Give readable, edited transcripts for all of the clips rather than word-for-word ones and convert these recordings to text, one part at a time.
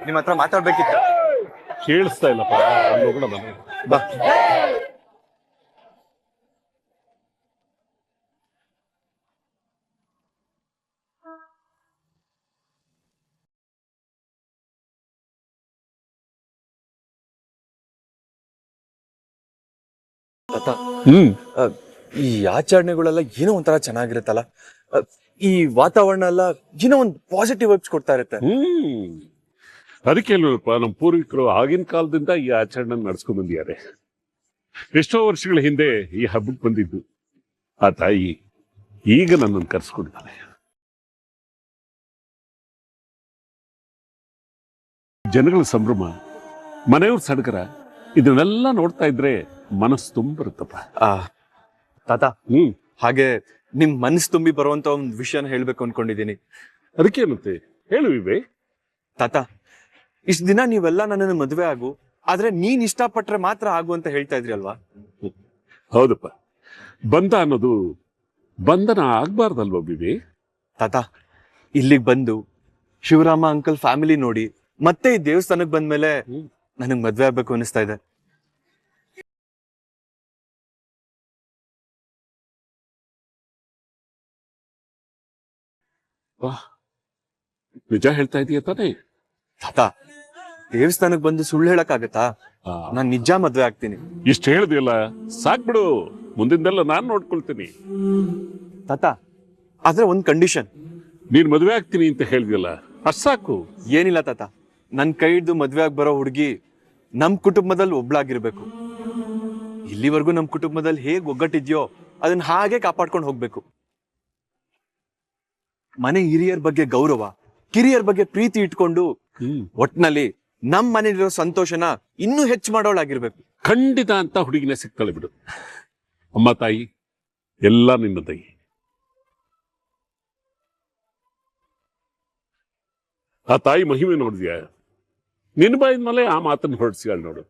ನಿಮ್ ಹತ್ರ ಮಾತಾಡ್ಬೇಕಿತ್ತು. ಕೇಳಿಸ್ತಾ ಇಲ್ಲಪ್ಪ, ಹೋಗೋಣ ಬಾ. ತಾತ, ಈ ಆಚರಣೆಗಳೆಲ್ಲ ಏನೋ ಒಂಥರ ಚೆನ್ನಾಗಿರುತ್ತಲ್ಲ. ಈ ವಾತಾವರಣ ಎಲ್ಲ ಏನೋ ಒಂದು ಪಾಸಿಟಿವ್ ವೈಬ್ಸ್ ಕೊಡ್ತಾ ಇರುತ್ತೆ. ಅದಕ್ಕೆ ಅಲ್ವಪ್ಪ ನಮ್ಮ ಪೂರ್ವಿಕರು ಆಗಿನ ಕಾಲದಿಂದ ಈ ಆಚರಣೆ ನಡೆಸ್ಕೊಂಡ್ ಬಂದಿದ್ದಾರೆ. ಎಷ್ಟೋ ವರ್ಷಗಳ ಹಿಂದೆ ಈ ಹಬ್ಬಕ್ಕೆ ಬಂದಿದ್ದು ಆ ತಾಯಿ ಈಗ ನನ್ನನ್ನು ಕರೆಸ್ಕೊಂಡಿದ್ದಾಳೆ. ಜನಗಳ ಸಂಭ್ರಮ, ಮನೆಯವ್ರ ಸಡಗರ, ಇದನ್ನೆಲ್ಲ ನೋಡ್ತಾ ಇದ್ರೆ ಮನಸ್ಸು ತುಂಬಿರುತ್ತಪ್ಪ. ತಾತ, ಹಾಗೆ ನಿಮ್ ಮನಸ್ಸು ತುಂಬಿ ಬರುವಂತ ಒಂದು ವಿಷಯನ ಹೇಳ್ಬೇಕು ಅನ್ಕೊಂಡಿದೀನಿ. ಅದಕ್ಕೇನಂತೆ ಹೇಳು ವಿವೇಕ್. ತಾತ, ಇಷ್ಟ ದಿನ ನೀವೆಲ್ಲ ನನ್ನನ್ನು ಮದುವೆ ಆಗು, ಆದ್ರೆ ನೀನ್ ಇಷ್ಟಪಟ್ರೆ ಮಾತ್ರ ಆಗು ಅಂತ ಹೇಳ್ತಾ ಇದ್ರಿ ಅಲ್ವಾ? ಹೌದಪ್ಪ, ಬಂಧ ಅನ್ನೋದು ಬಂಧನ ಆಗ್ಬಾರ್ದಲ್ವ ವಿವೇಕ್? ತಾತ, ಇಲ್ಲಿಗೆ ಬಂದು ಶಿವರಾಮ ಅಂಕಲ್ ಫ್ಯಾಮಿಲಿ ನೋಡಿ ಮತ್ತೆ ಈ ದೇವಸ್ಥಾನಕ್ಕೆ ಬಂದ್ಮೇಲೆ ನನಗ್ ಮದ್ವೆ ಆಗ್ಬೇಕು ಅನಿಸ್ತಾ ಇದೆ. ನಿಜ ಹೇಳ್ತಾ ಇದೀಯ ತಾನೇ? ತಾತ, ದೇವಸ್ಥಾನಕ್ಕೆ ಬಂದು ಸುಳ್ಳು ಹೇಳಕ್ಕಾಗತ್ತಾ? ನಾನ್ ನಿಜ ಮದ್ವೆ ಆಗ್ತೀನಿ. ಇಷ್ಟ ಹೇಳ್ದಿಯಲ್ಲ, ಸಾಕ್ಬಿಡು, ಮುಂದಿಂದೆಲ್ಲ ನಾನ್ ನೋಡ್ಕೊಳ್ತೀನಿ. ತಾತ, ಆದ್ರೆ ಒಂದ್ ಕಂಡೀಷನ್. ನೀನ್ ಮದ್ವೆ ಆಗ್ತೀನಿ ಅಂತ ಹೇಳ್ದಿಯಲ್ಲ, ಅಷ್ಟ್ ಸಾಕು. ಏನಿಲ್ಲ ತಾತ, ನನ್ ಕೈ ಹಿಡ್ದು ಮದ್ವೆ ಆಗಿ ಬರೋ ಹುಡುಗಿ ನಮ್ ಕುಟುಂಬದಲ್ಲಿ ಒಬ್ಳಾಗಿರ್ಬೇಕು. ಇಲ್ಲಿವರೆಗೂ ನಮ್ ಕುಟುಂಬದಲ್ಲಿ ಹೇಗ್ ಒಗ್ಗಟ್ಟಿದ್ಯೋ ಅದನ್ನ ಹಾಗೆ ಕಾಪಾಡ್ಕೊಂಡು ಹೋಗ್ಬೇಕು. ಮನೆ ಹಿರಿಯರ ಬಗ್ಗೆ ಗೌರವ, ಕಿರಿಯರ ಬಗ್ಗೆ ಪ್ರೀತಿ ಇಟ್ಕೊಂಡು ಒಟ್ನಲ್ಲಿ ನಮ್ ಮನೇಲಿರೋ ಸಂತೋಷನ ಇನ್ನೂ ಹೆಚ್ಚು ಮಾಡೋಳಾಗಿರ್ಬೇಕು. ಖಂಡಿತ ಅಂತ ಹುಡುಗಿನ ಸಿಗ್ತಾಳೆ ಬಿಡು. ಅಮ್ಮ ತಾಯಿ ಎಲ್ಲ ನಿನ್ನ ತಾಯಿ. ಆ ತಾಯಿ ಮಹಿಮೆ ನೋಡಿದ್ಯಾ? ನಿನ್ನ ಬಾಯಿದ ಮೇಲೆ ಆ ಮಾತನ್ನು ಹೊರಡಿಸ್ಯಾಳ ನೋಡು.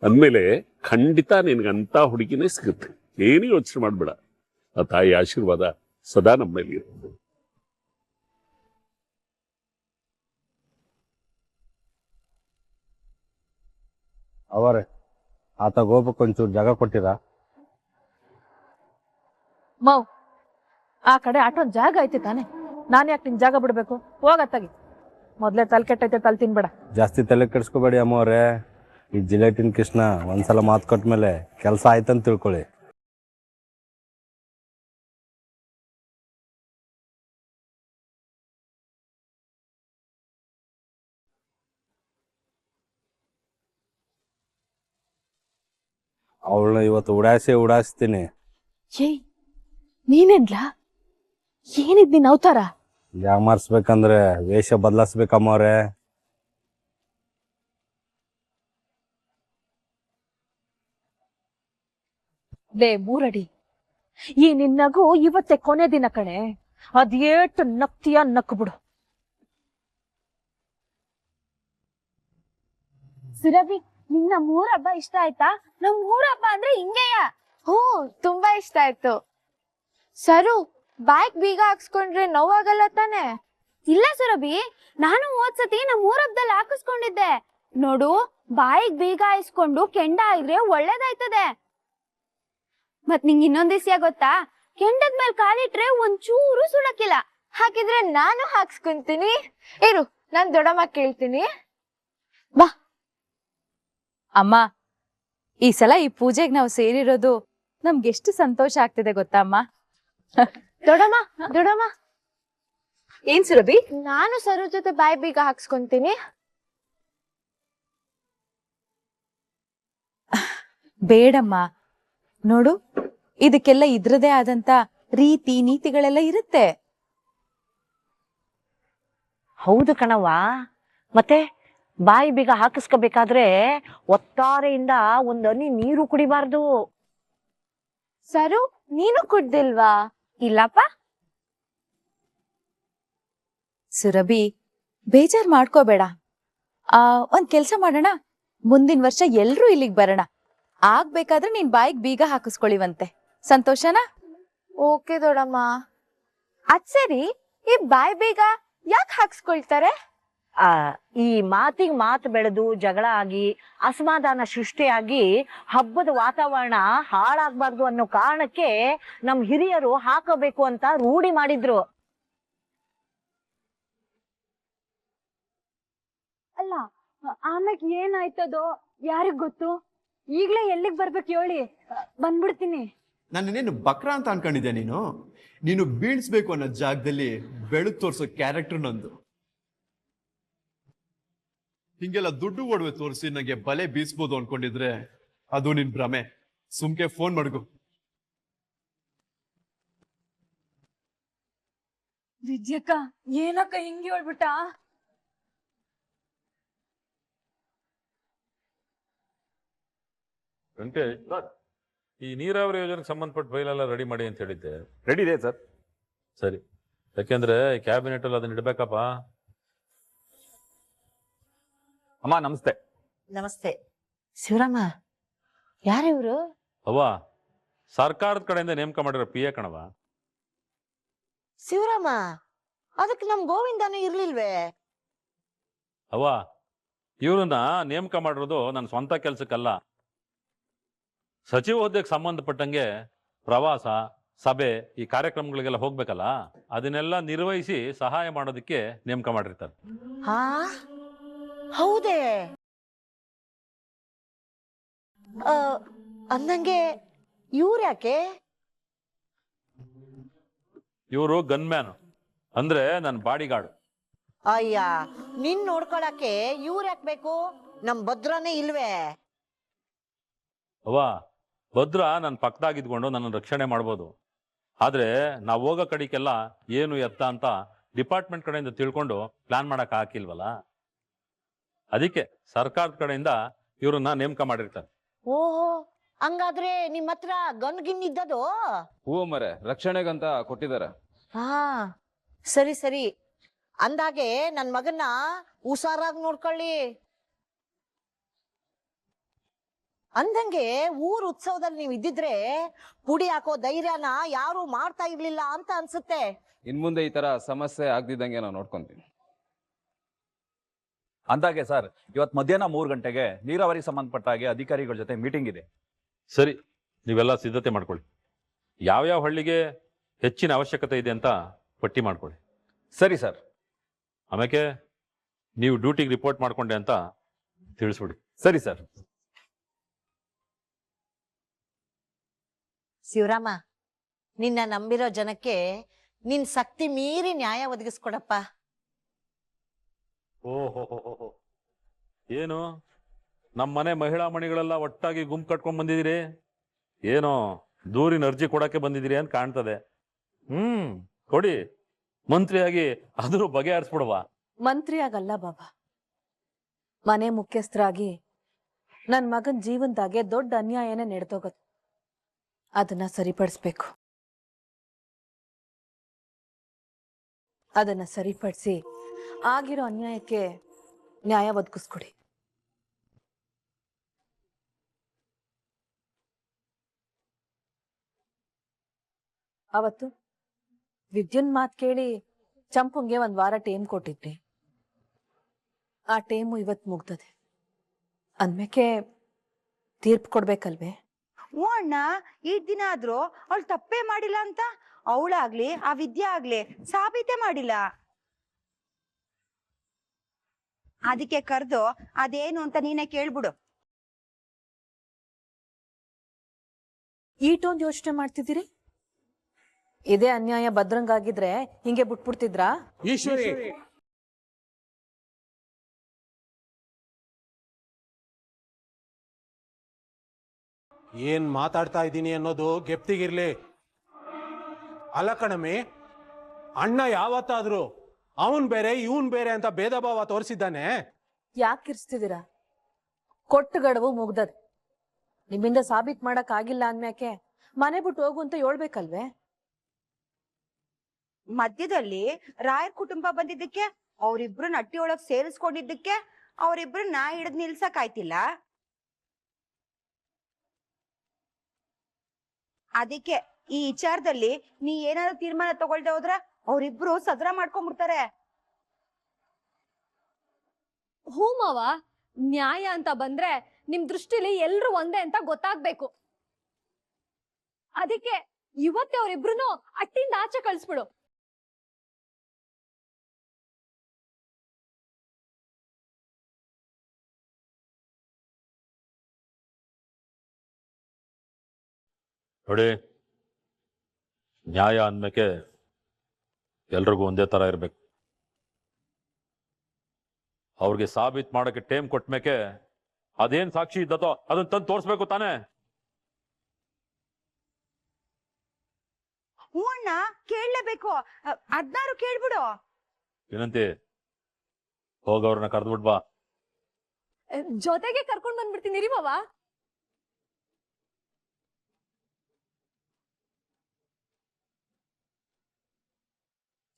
ಅಂದ್ಮೇಲೆ ಖಂಡಿತ ನಿನ್ಗಂತ ಹುಡುಗಿನೇ ಸಿಗುತ್ತೆ. ಏನು ಯೋಚನೆ ಮಾಡ್ಬೇಡ. ಆ ತಾಯಿ ಆಶೀರ್ವಾದ ಸದಾ ನಮ್ಮ ಮೇಲೆ ಇರುತ್ತೆ. ಅವರೇ ಆತ ಗೋಪಕ್ಕೆ ಒಂಚೂರು ಜಾಗ ಕೊಟ್ಟಿರಾ? ಮೌ, ಆ ಕಡೆ ಆಟೋನ್ ಜಾಗ ಐತಿ ತಾನೆ, ನಾನು ಯಾಕೆ ನಿನ್ ಜಾಗ ಬಿಡ್ಬೇಕು? ಹೋಗತ್ತಾಗಿ. ಮೊದ್ಲೇ ತಲೆ ಕೆಟ್ಟೈತೆ, ತಲೆ ತಿನ್ಬೇಡ. ಜಾಸ್ತಿ ತಲೆ ಕೆಡಿಸ್ಕೋಬೇಡಿ ಅಮ್ಮವ್ರೆ. ಈ ಜಿಲೇಟಿನ್ ಕೃಷ್ಣ ಒಂದ್ಸಲ ಮಾತು ಕೊಟ್ಮೇಲೆ ಕೆಲಸ ಆಯ್ತಂತ ತಿಳ್ಕೊಳ್ಳಿ. ಅವಳನ್ನ ಇವತ್ತು ಉಡಾಯಿಸ್ತೀನಿ. ಏಯ್, ನೀನೇನ್ಲಾ? ಏನಿದ್ ನಿನ್ ಅವತಾರ? ಯಾಮಾರ್ಸ್ಬೇಕಂದ್ರೆ ವೇಷ ಬದಲಾಯಿಸ್ಬೇಕಮ್ಮವ್ರೆ. ಲೇ ಮೂರಡಿ, ಈ ನಿನ್ನಗೂ ಇವತ್ತೆ ಕೊನೆ ದಿನ ಕಣೆ. ಅದೇಟು ನಕ್ತಿಯ ನಕ್ಕು ಬಿಡು. ಸುರಭಿ, ನಿನ್ನ ಮೂರಬ್ಬ ಇಷ್ಟ ಆಯ್ತಾ? ನಮ್ ಮೂರಬ್ಬ ಅಂದ್ರೆ ಹಿಂಗೆಯ? ಹ್ಞೂ, ತುಂಬಾ ಇಷ್ಟ ಆಯ್ತು. ಸರು, ಬಾಯ್ಕ್ ಬೀಗ ಹಾಕ್ಸ್ಕೊಂಡ್ರೆ ನೋವಾಗಲ್ಲ ತಾನೆ? ಇಲ್ಲ ಸುರಭಿ, ನಾನು ಹೋದ್ಸತಿ ನಮ್ ಮೂರಬ್ಬದಲ್ಲಿ ಹಾಕಿಸ್ಕೊಂಡಿದ್ದೆ ನೋಡು. ಬಾಯಿಗ್ ಬೀಗ ಹಾಯಿಸ್ಕೊಂಡು ಕೆಂಡ ಇದ್ರೆ ಒಳ್ಳೇದಾಯ್ತದೆ. ಮತ್ ನಿಂಗೆ ಇನ್ನೊಂದ್ ವಿಷಯ ಗೊತ್ತಾ? ಕೆಂಡದ ಮೇಲೆ ಕಾಲಿಟ್ರೆ ಒಂಚೂರು ಸುಳಕಿಲ್ಲ. ಹಾಕಿದ್ರೆ ನಾನು ಹಾಕ್ಸ್ಕೊಂತೀನಿ. ಇರು, ನಾನ್ ದೊಡ್ಡಮ್ಮ ಕೇಳ್ತೀನಿ. ಬಾ ಅಮ್ಮ, ಈ ಸಲ ಈ ಪೂಜೆಗೆ ನಾವು ಸೇರಿರೋದು ನಮ್ಗೆಷ್ಟು ಸಂತೋಷ ಆಗ್ತಿದೆ ಗೊತ್ತಾ ಅಮ್ಮ? ದೊಡ್ಡಮ್ಮ, ದೊಡ್ಡಮ್ಮ, ಏನ್ ಸುರಭಿ? ನಾನು ಸರು ಜೊತೆ ಬಾಯಿ ಬೀಗ ಹಾಕ್ಸ್ಕೊಂತೀನಿ. ಬೇಡಮ್ಮ, ನೋಡು, ಇದಕ್ಕೆಲ್ಲ ಇದ್ರದೇ ಆದಂತ ರೀತಿ ನೀತಿಗಳೆಲ್ಲ ಇರುತ್ತೆ. ಹೌದು ಕಣವ್ವ. ಮತ್ತೆ ಬಾಯಿ ಬೀಗ ಹಾಕಿಸ್ಕೋಬೇಕಾದ್ರೆ ಒತ್ತಾರೆಯಿಂದ ಒಂದ್ ಹನಿ ನೀರು ಕುಡಿಬಾರ್ದು. ಸರು, ನೀನು ಕುಡ್ದಿಲ್ವಾ? ಇಲ್ಲಪ್ಪ. ಸುರಭಿ, ಬೇಜಾರ್ ಮಾಡ್ಕೋಬೇಡ. ಒಂದ್ ಕೆಲ್ಸ ಮಾಡೋಣ, ಮುಂದಿನ ವರ್ಷ ಎಲ್ರೂ ಇಲ್ಲಿಗೆ ಬರೋಣ. ಆಗ್ಬೇಕಾದ್ರೆ ನೀನ್ ಬಾಯಿಗೆ ಬೀಗ ಹಾಕಿಸ್ಕೊಳ್ಳಿವಂತೆ. ಸಂತೋಷನಾ? ಓಕೆ ದೊಡ್ಡಮ್ಮ. ಅದ್ ಸರಿ, ಈ ಬಾಯಿ ಬೀಗ ಯಾಕೆ ಹಾಕ್ಸ್ಕೊಳ್ತಾರೆ? ಈ ಮಾತಿಗೆ ಮಾತು ಬೆಳೆದು ಜಗಳ ಆಗಿ ಅಸಮಾಧಾನ ಸೃಷ್ಟಿಯಾಗಿ ಹಬ್ಬದ ವಾತಾವರಣ ಹಾಳಾಗ್ಬಾರ್ದು ಅನ್ನೋ ಕಾರಣಕ್ಕೆ ನಮ್ ಹಿರಿಯರು ಹಾಕಬೇಕು ಅಂತ ರೂಢಿ ಮಾಡಿದ್ರು. ಅಲ್ಲ ಆಮ್ಯಾಗ ಏನಾಯ್ತದೋ ಯಾರಿಗ್ ಗೊತ್ತು. ಈಗ್ಲೇ ಎಲ್ಲಿಗ್ ಬರ್ಬೇಕು ಹೇಳಿ, ಬಂದ್ಬಿಡ್ತೀನಿ. ನನ್ನೇನು ಬಕ್ರ ಅಂತ ಅನ್ಕೊಂಡಿದ್ದೆ ನೀನು ಬೀಳ್ಸ್ಬೇಕು ಅನ್ನೋ ಜಾಗದಲ್ಲಿ ಬೆಳಕು ತೋರ್ಸೋ ಕ್ಯಾರೆಕ್ಟರ್ ನಂದು. ಹಿಂಗೆಲ್ಲ ದುಡ್ಡು ಒಡವೆ ತೋರಿಸಿ ನಂಗೆ ಬಲೆ ಬೀಸ್ಬೋದು ಅನ್ಕೊಂಡಿದ್ರೆ ಅದು ನಿನ್ ಭ್ರಮೆ. ಸುಮ್ಕೆ ಫೋನ್ ಮಾಡ್ಕೊ. ವಿದ್ಯಕ್ಕ ಏನಕ್ಕ ಹಿಂಗೆ ಹೇಳ್ಬಿಟ್ಟ? ವೆಂಕಟೇಶ್, ಈ ನೀರಾವರಿ ಯೋಜನೆಗೆ ಸಂಬಂಧಪಟ್ಟ ಫೈಲ್ ಎಲ್ಲ ರೆಡಿ ಮಾಡಿ ಅಂತ ಹೇಳಿದ್ದೆ. ರೆಡಿ ಇದೆ ಸರ್. ಸರಿ, ಯಾಕೆಂದ್ರೆ ಕ್ಯಾಬಿನೆಟ್ ಅಲ್ಲಿ ಅದನ್ನ ಇಡ್ಬೇಕಪ್ಪ. ಅಮ್ಮ ನಮಸ್ತೆ. ನಮಸ್ತೆ. ಶಿವರಾಮ, ಯಾರಿವ್ರು? ಅವ್ವ, ಸರ್ಕಾರದ ಕಡೆಯಿಂದ ನೇಮಕ ಮಾಡಿರೋ PA ಕಣವ. ಶಿವರಾಮ, ಅದಕ್ಕೆ ನಮ್ ಗೋವಿಂದನೂ ಇರ್ಲಿಲ್ವೇ? ಅವ್ವ, ಇವ್ರನ್ನ ನೇಮಕ ಮಾಡಿರೋದು ನನ್ನ ಸ್ವಂತ ಕೆಲ್ಸಕ್ಕಲ್ಲ. ಸಚಿವ ಹುದ್ದೆಗೆ ಸಂಬಂಧಪಟ್ಟಂಗೆ ಪ್ರವಾಸ, ಸಭೆ, ಈ ಕಾರ್ಯಕ್ರಮಗಳಿಗೆಲ್ಲ ಹೋಗ್ಬೇಕಲ್ಲ, ಅದನ್ನೆಲ್ಲ ನಿರ್ವಹಿಸಿ ಸಹಾಯ ಮಾಡೋದಕ್ಕೆ ನೇಮಕ ಮಾಡಿರ್ತಾರೆ. ಹಾ, ಹೌದೇ? ಅಂದಂಗೆ ಇವ್ರ್ಯಾಕೆ? ಇವರು ಗನ್ಮ್ಯಾನ್, ಅಂದ್ರೆ ನನ್ನ ಬಾಡಿಗಾರ್ಡ್. ಅಯ್ಯ, ನಿನ್ ನೋಡ್ಕೊಳಕ್ಕೆ ಇವ್ರ್ಯಾಕ್ ಬೇಕು? ನಮ್ ಭದ್ರನೇ ಇಲ್ವೇ? ಅವ್ವ, ಭದ್ರ ನನ್ನ ಪಕ್ಕದಾಗಿದ್ಕೊಂಡು ನನ್ನ ರಕ್ಷಣೆ ಮಾಡ್ಬೋದು. ಆದ್ರೆ ನಾವು ಹೋಗೋ ಕಡೆಗೆಲ್ಲ ಏನು ಎತ್ತ ಅಂತ ಡಿಪಾರ್ಟ್ಮೆಂಟ್ ಕಡೆಯಿಂದ ತಿಳ್ಕೊಂಡು ಪ್ಲಾನ್ ಮಾಡಕ್ ಹಾಕಿಲ್ವಲ್ಲ, ಅದಕ್ಕೆ ಸರ್ಕಾರದ ಕಡೆಯಿಂದ ಇವ್ರನ್ನ ನೇಮಕ ಮಾಡಿರ್ತಾರೆ. ಓಹೋ, ಹಂಗಾದ್ರೆ ನಿಮ್ ಹತ್ರ ಗನ್ ಗಿನ್ ಇದ್ದದು? ಹೂ ಮರೆ, ರಕ್ಷಣೆಗಂತ ಕೊಟ್ಟಿದ್ದಾರೆ. ಹಾ, ಸರಿ ಸರಿ. ಅಂದಾಗೆ ನನ್ ಮಗನ್ನ ಹುಷಾರಾಗಿ ನೋಡ್ಕೊಳ್ಳಿ. ಅಂದಂಗೆ ಊರ್ ಉತ್ಸವದಲ್ಲಿ ನೀವ್ ಇದ್ದಿದ್ರೆ ಪುಡಿ ಹಾಕೋ ಧೈರ್ಯನ ಯಾರು ಮಾಡ್ತಾ ಇರ್ಲಿಲ್ಲ ಅಂತ ಅನ್ಸುತ್ತೆ. ಇನ್ ಮುಂದೆ ಈ ತರ ಸಮಸ್ಯೆ ಆಗ್ದಿದ್ದಂಗೆ ನಾವು ನೋಡ್ಕೊಂತೀವಿ. ಅಂದಾಗೆ ಸರ್, ಇವತ್ತು ಮಧ್ಯಾಹ್ನ 3 ಗಂಟೆಗೆ ನೀರಾವರಿಗೆ ಸಂಬಂಧಪಟ್ಟ ಹಾಗೆ ಅಧಿಕಾರಿಗಳ ಜೊತೆ ಮೀಟಿಂಗ್ ಇದೆ. ಸರಿ, ನೀವೆಲ್ಲ ಸಿದ್ಧತೆ ಮಾಡ್ಕೊಳ್ಳಿ. ಯಾವ್ಯಾವ ಹಳ್ಳಿಗೆ ಹೆಚ್ಚಿನ ಅವಶ್ಯಕತೆ ಇದೆ ಅಂತ ಪಟ್ಟಿ ಮಾಡ್ಕೊಳ್ಳಿ. ಸರಿ ಸರ್. ಆಮೇಲೆ ನೀವು ಡ್ಯೂಟಿಗೆ ರಿಪೋರ್ಟ್ ಮಾಡ್ಕೊಂಡೆ ಅಂತ ತಿಳಿಸ್ಬಿಡಿ. ಸರಿ ಸರ್. ಶಿವರಾಮ, ನಿನ್ನ ನಂಬಿರೋ ಜನಕ್ಕೆ ನಿನ್ ಶಕ್ತಿ ಮೀರಿ ನ್ಯಾಯ ಒದಗಿಸ್ಕೊಡಪ್ಪ. ಓಹೋ, ಏನು ನಮ್ಮನೆ ಮಹಿಳಾ ಮಣಿಗಳೆಲ್ಲ ಒಟ್ಟಾಗಿ ಗುಂಪು ಕಟ್ಕೊಂಡ್ ಬಂದಿದ್ದೀರಿ? ಏನೋ ದೂರಿನ ಅರ್ಜಿ ಕೊಡಕ್ಕೆ ಬಂದಿದ್ದೀರಿ ಅಂತ ಕಾಣ್ತದೆ. ಕೊಡಿ, ಮಂತ್ರಿಯಾಗಿ ಅದ್ರ ಬಗೆಹರಿಸ್ಬಿಡುವ. ಮಂತ್ರಿ ಆಗಲ್ಲ ಬಾಬಾ, ಮನೆ ಮುಖ್ಯಸ್ಥರಾಗಿ ನನ್ ಮಗನ್ ಜೀವನದಾಗೆ ದೊಡ್ಡ ಅನ್ಯಾಯನೇ ನಡೆದೋಗದು. ಅದನ್ನ ಸರಿಪಡಿಸ್ಬೇಕು. ಅದನ್ನ ಸರಿಪಡಿಸಿ ಆಗಿರೋ ಅನ್ಯಾಯಕ್ಕೆ ನ್ಯಾಯ ಒದಗಿಸ್ಕೊಡಿ. ಅವತ್ತು ವಿದ್ಯುನ್ ಮಾತ್ ಕೇಳಿ ಚಂಪುಂಗೆ 1 ವಾರ ಟೈಮ್ ಕೊಟ್ಟಿದ್ರಿ. ಆ ಟೈಮು ಇವತ್ತು ಮುಗ್ದದೆ. ಅಂದ್ಮೇಕೆ ತೀರ್ಪು ಕೊಡ್ಬೇಕಲ್ವೇ? ಹ್ಞೂ ಅಣ್ಣ, ಈ ದಿನ ಆದ್ರೂ ಅವಳು ತಪ್ಪೇ ಮಾಡಿಲ್ಲ ಅಂತ ಅವಳಾಗ್ಲಿ ಆ ವಿದ್ಯೆ ಆಗ್ಲಿ ಸಾಬೀತೆ ಮಾಡಿಲ್ಲ. ಅದಕ್ಕೆ ಕರೆದು ಅದೇನು ಅಂತ ನೀನೇ ಕೇಳ್ಬಿಡು. ಈಟೊಂದು ಯೋಚನೆ ಮಾಡ್ತಿದ್ದೀರಿ? ಇದೇ ಅನ್ಯಾಯ ಭದ್ರಂಗಾಗಿದ್ರೆ ಹಿಂಗೆ ಬಿಟ್ಬಿಡ್ತಿದ್ರಾ? ಈಶ್ವರಿ, ಏನ್ ಮಾತಾಡ್ತಾ ಇದ್ದೀನಿ ಅನ್ನೋದು ಗೆಪ್ತಿಗಿರ್ಲಿ. ಅಲ್ಲ ಕಣಮಿ, ಅಣ್ಣ ಯಾವತ್ತಾದ್ರೂ ಅವನ್ ಬೇರೆ ಇವನ್ ಬೇರೆ ಅಂತ ಭೇದ ಭಾವ ತೋರಿಸಿದ್ದಾನೆ? ಯಾಕೆ ಕಿರ್ಸ್ತಿದ್ದೀರಾ? ಕೊಟ್ಟು ಗಡುವು ಮುಗ್ದದೆ. ನಿಮ್ಮಿಂದ ಸಾಬೀತ್ ಮಾಡಕ್ ಆಗಿಲ್ಲ ಅಂದ್ಮ್ಯಾಕೆ ಮನೆ ಬಿಟ್ಟು ಹೋಗು ಅಂತ ಹೇಳ್ಬೇಕಲ್ವೇ? ಮಧ್ಯದಲ್ಲಿ ರಾಯರ್ ಕುಟುಂಬ ಬಂದಿದ್ದಕ್ಕೆ, ಅವರಿಬ್ರು ನಟ್ಟಿ ಒಳಗ್ ಸೇರಿಸ್ಕೊಂಡಿದ್ದಕ್ಕೆ ಅವರಿಬ್ರನ್ನ ಹಿಡಿದ್ ನಿಲ್ಸಕ್ ಆಯ್ತಿಲ್ಲ. ಅದಕ್ಕೆ ಈ ವಿಚಾರದಲ್ಲಿ ನೀ ಏನಾದ್ರು ತೀರ್ಮಾನ ತಗೊಳ್ದೆ ಹೋದ್ರ ಅವರಿಬ್ರು ಸದ್ರ ಮಾಡ್ಕೊಂಡ್ಬಿಡ್ತಾರೆ. ಹೂ ಮಾವ, ನ್ಯಾಯ ಅಂತ ಬಂದ್ರೆ ನಿಮ್ ದೃಷ್ಟಿಲಿ ಎಲ್ರು ಒಂದೇ ಅಂತ ಗೊತ್ತಾಗ್ಬೇಕು. ಅದಕ್ಕೆ ಇವತ್ತೇ ಅವ್ರಿಬ್ರು ಅಟ್ಟಿಂದ ಆಚೆ ಕಳ್ಸ್ಬಿಡು. ನೋಡಿ, ನ್ಯಾಯ ಅಂದ್ಮೇಕೆ ಎಲ್ರಿಗೂ ಒಂದೇ ತರ ಇರ್ಬೇಕು. ಅವ್ರಿಗೆ ಸಾಬೀತ್ ಮಾಡಕ್ಕೆ ಟೈಮ್ ಕೊಟ್ಮೇಕೆ ಅದೇನ್ ಸಾಕ್ಷಿ ಇದ್ದತೋ ಅದನ್ನ ತಂದು ತೋರಿಸ್ಬೇಕು ತಾನೇ. ಹ್ಞೂ ಅಣ್ಣ, ಕೇಳಲೇಬೇಕು. ಅದ್ನಾರು ಕೇಳ್ಬಿಡು. ಏನಂತೆ, ಹೋಗವ್ರನ್ನ ಕರೆದ್ಬಿಟ್ ಬಾ. ಜೊತೆಗೆ ಕರ್ಕೊಂಡ್ ಬಂದ್ಬಿಡ್ತೀನಿ ರೀ ಮಾವ.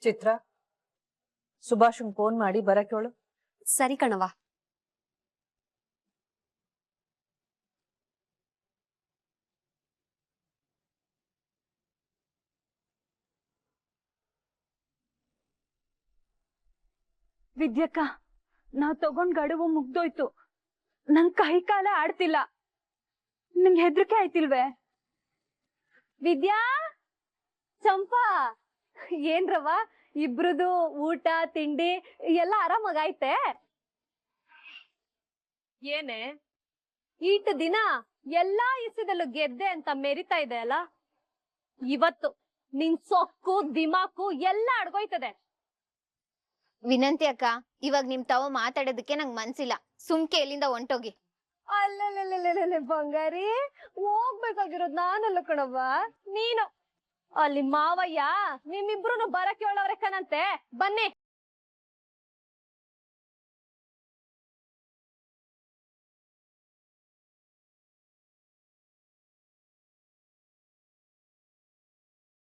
ಚಿತ್ರ, ಸುಭಾಷ್ ಫೋನ್ ಮಾಡಿ ಬರಕ್ಕೆ ಹೇಳು. ಸರಿ ಕಣವ. ವಿದ್ಯಕ್ಕ, ನಾವ್ ತಗೊಂಡ್ ಗಡುವು ಮುಗ್ದೋಯ್ತು. ನನ್ ಕೈ ಕಾಲ ಆಡ್ತಿಲ್ಲ. ನಿಂಗೆ ಹೆದರಿಕೆ ಆಯ್ತಿಲ್ವೇ? ವಿದ್ಯಾ, ಚಂಪಾ, ಏನ್ರವ ಇಬ್ರದು ಊಟ ತಿಂಡಿ ಎಲ್ಲ ಆರಾಮಾಗೈತೆ? ಏನೇ ಈಟ್ ದಿನ ಎಲ್ಲಾ ಇಸದಲ್ಲೂ ಗೆದ್ದೆ ಅಂತ ಮೆರಿತಾ ಇದೆ ಅಲ್ಲ, ಇವತ್ತು ನಿನ್ ಸೊಕ್ಕು ದಿಮಾಕು ಎಲ್ಲ ಅಡ್ಗೋಯ್ತದೆ. ವಿನಂತಿ ಅಕ್ಕ, ಇವಾಗ ನಿಮ್ ತಾವ ಮಾತಾಡೋದಕ್ಕೆ ನಂಗ್ ಮನ್ಸಿಲ್ಲ. ಸುಮ್ಕೆ ಎಲ್ಲಿಂದ ಹೊಂಟೋಗಿ. ಅಲ್ಲೇ ಬಂಗಾರಿ, ಹೋಗ್ಬೇಕಾಗಿರೋದ್ ನಾನಲ್ಲ ಕಣವ್ವ, ನೀನು. ಅಲ್ಲಿ ಮಾವಯ್ಯ ನಿಮ್ಮಿಬ್ರು ಬರಕ್ಕೆ ಹೇಳವ್ರೆ ಕಣಂತೆ. ಬನ್ನಿ.